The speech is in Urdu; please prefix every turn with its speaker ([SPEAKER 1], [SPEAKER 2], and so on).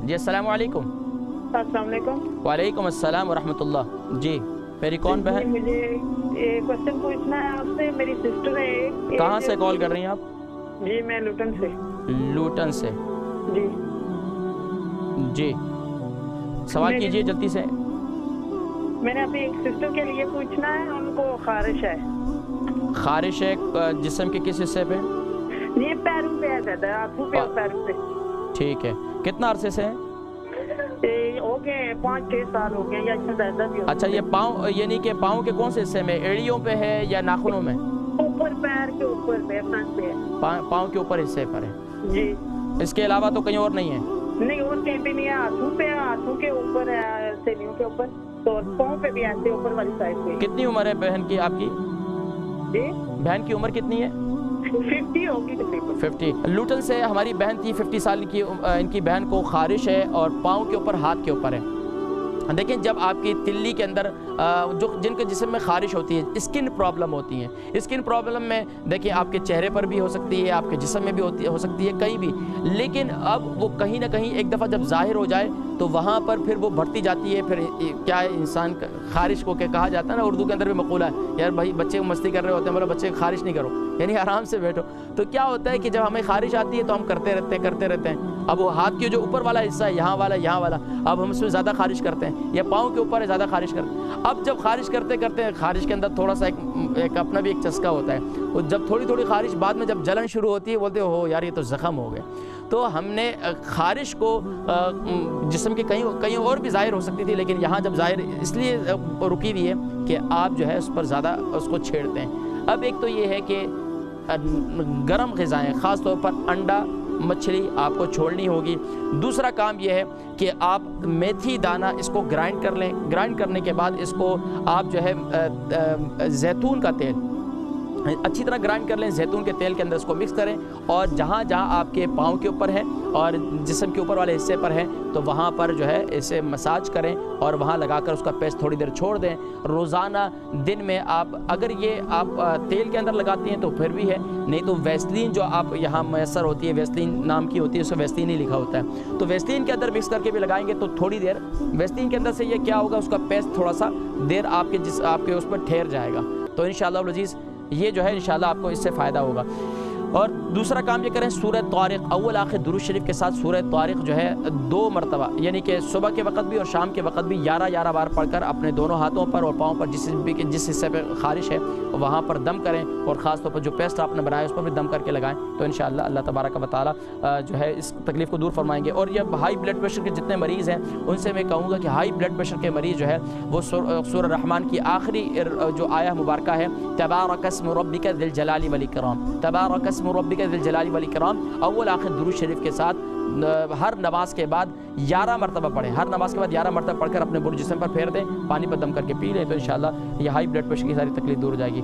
[SPEAKER 1] جی السلام علیکم۔
[SPEAKER 2] السلام علیکم۔
[SPEAKER 1] وعلیکم السلام ورحمۃ اللہ۔ جی میری کون بہن؟
[SPEAKER 2] مجھے ایک کوشچن پوچھنا ہے آپ سے۔ میری سسٹر ہے۔
[SPEAKER 1] کہاں سے کال کر رہی ہیں آپ؟
[SPEAKER 2] جی میں لوٹن سے۔
[SPEAKER 1] لوٹن سے؟
[SPEAKER 2] جی
[SPEAKER 1] جی سوال کیجئے جلدی سے۔
[SPEAKER 2] میں نے اپنی ایک سسٹر کے لیے پوچھنا ہے، ان کو خارش ہے۔
[SPEAKER 1] خارش ہے جسم کے کس حصے پہ؟
[SPEAKER 2] یہ پیروں پہ ہے زیادہ، ہاتھوں پہ اور پیروں پہ۔
[SPEAKER 1] ٹھیک ہے، کتنا عرصے سے ہے؟
[SPEAKER 2] ہو گئے 5-6 سال ہو گئے یا اس سے زیادہ بھی۔
[SPEAKER 1] اچھا یہ پاؤں، یعنی کہ پاؤں کے کون سے حصے میں؟ ایڑیوں پہ ہے یا ناخنوں میں؟
[SPEAKER 2] اوپر پیر کے اوپر پہ، فرنٹ پہ ہے۔
[SPEAKER 1] پاؤں کے اوپر حصے پر ہے؟
[SPEAKER 2] جی۔
[SPEAKER 1] اس کے علاوہ تو کہیں اور نہیں ہے؟
[SPEAKER 2] نہیں اور کہیں پہ نہیں ہے، ہاتھوں پہ، ہاتھوں کے اوپر ہے، سینیوں کے اوپر، تو پاؤں پہ بھی ایسے اوپر والی سائڈ پہ۔
[SPEAKER 1] کتنی عمر ہے بہن کی آپ کی؟
[SPEAKER 2] جی
[SPEAKER 1] بہن کی عمر کتنی ہے؟
[SPEAKER 2] 50 ہوگی تقریباً۔
[SPEAKER 1] 50۔ لوٹن سے ہماری بہن تھی 50 سال کی، ان کی بہن کو خارش ہے اور پاؤں کے اوپر، ہاتھ کے اوپر ہے۔ دیکھیں جب آپ کی تلی کے اندر جن کے جسم میں خارش ہوتی ہے، اسکن پرابلم ہوتی ہیں، اسکن پرابلم میں دیکھیں آپ کے چہرے پر بھی ہو سکتی ہے، آپ کے جسم میں بھی ہو سکتی ہے، کہیں بھی، لیکن اب وہ کہیں نہ کہیں ایک دفعہ جب ظاہر ہو جائے تو وہاں پر پھر وہ بڑھتی جاتی ہے۔ پھر کیا انسان خارش کو کہا جاتا ہے نا، اردو کے اندر بھی مقولہ ہے، یار بھائی بچے مستی کر رہے ہوتے ہیں، بولے بچے خارش نہیں کرو، یعنی آرام سے بیٹھو۔ تو کیا ہوتا ہے کہ جب ہمیں خارش آتی ہے تو ہم کرتے رہتے ہیں۔ اب وہ ہاتھ کے جو اوپر والا حصہ ہے، یہاں والا، اب ہم اس میں زیادہ خارش کرتے ہیں، یا پاؤں کے اوپر ہے زیادہ خارش کرتے ہیں۔ اب جب خارش کرتے ہیں، خارش کے اندر تھوڑا سا ایک اپنا بھی ایک چسکا ہوتا ہے، اور جب تھوڑی خارش بعد میں جب جلن شروع ہوتی ہے، بولتے ہو یار یہ تو زخم ہو گئے۔ تو ہم نے خارش کو جسم کے کہیں اور بھی ظاہر ہو سکتی تھی، لیکن یہاں جب ظاہر اس لیے رکی ہوئی ہے کہ آپ جو ہے اس پر زیادہ اس کو چھیڑتے ہیں۔ اب ایک تو یہ ہے کہ گرم غذائیں، خاص طور پر انڈا، مچھلی آپ کو چھوڑنی ہوگی۔ دوسرا کام یہ ہے کہ آپ میتھی دانہ اس کو گرائنڈ کر لیں، گرائنڈ کرنے کے بعد اس کو آپ جو ہے زیتون کا تیل اچھی طرح گرائنڈ کر لیں، زیتون کے تیل کے اندر اس کو مکس کریں، اور جہاں آپ کے پاؤں کے اوپر ہے اور جسم کے اوپر والے حصے پر ہے تو وہاں پر جو ہے اسے مساج کریں اور وہاں لگا کر اس کا پیسٹ تھوڑی دیر چھوڑ دیں۔ روزانہ دن میں آپ اگر یہ آپ تیل کے اندر لگاتی ہیں تو پھر بھی ہے، نہیں تو ویسلین جو آپ یہاں میسر ہوتی ہے، ویسلین نام کی ہوتی ہے، اس میں ویسلین ہی لکھا ہوتا ہے، تو ویسلین کے اندر مکس کر کے بھی لگائیں گے تو تھوڑی دیر ویسلین کے اندر سے یہ کیا ہوگا، اس کا پیسٹ تھوڑا سا دیر آپ کے اس پر ٹھہر جائے گا، تو انشاءاللہ العزیز یہ جو ہے انشاءاللہ آپ کو اس سے فائدہ ہوگا۔ اور دوسرا کام یہ کریں، سورہ طارق اول آخر درود شریف کے ساتھ سورہ طارق جو ہے 2 مرتبہ، یعنی کہ صبح کے وقت بھی اور شام کے وقت بھی 11 بار پڑھ کر اپنے دونوں ہاتھوں پر اور پاؤں پر جس حصے پہ خارش ہے وہاں پر دم کریں، اور خاص طور پر جو پیسٹ آپ نے بنایا اس پر بھی دم کر کے لگائیں، تو انشاءاللہ اللہ تبارک و تعالیٰ جو ہے اس تکلیف کو دور فرمائیں گے۔ اور یہ ہائی بلڈ پریشر کے جتنے مریض ہیں ان سے میں کہوں گا کہ ہائی بلڈ پریشر کے مریض جو ہے وہ سورہ رحمان کی آخری جو آیہ مبارکہ ہے، تبارک اسم ربک ذی الجلال والاکرام، تبارک اسم ربک ذی الجلال والاکرام، اول آخر درود شریف کے ساتھ ہر نماز کے بعد 11 مرتبہ پڑھیں، ہر نماز کے بعد 11 مرتبہ پڑھ کر اپنے پورے جسم پر پھیر دیں، پانی پر دم کر کے پی لیں، تو انشاءاللہ یہ ہائی بلڈ پریشر کی ساری تکلیف دور ہو جائے گی۔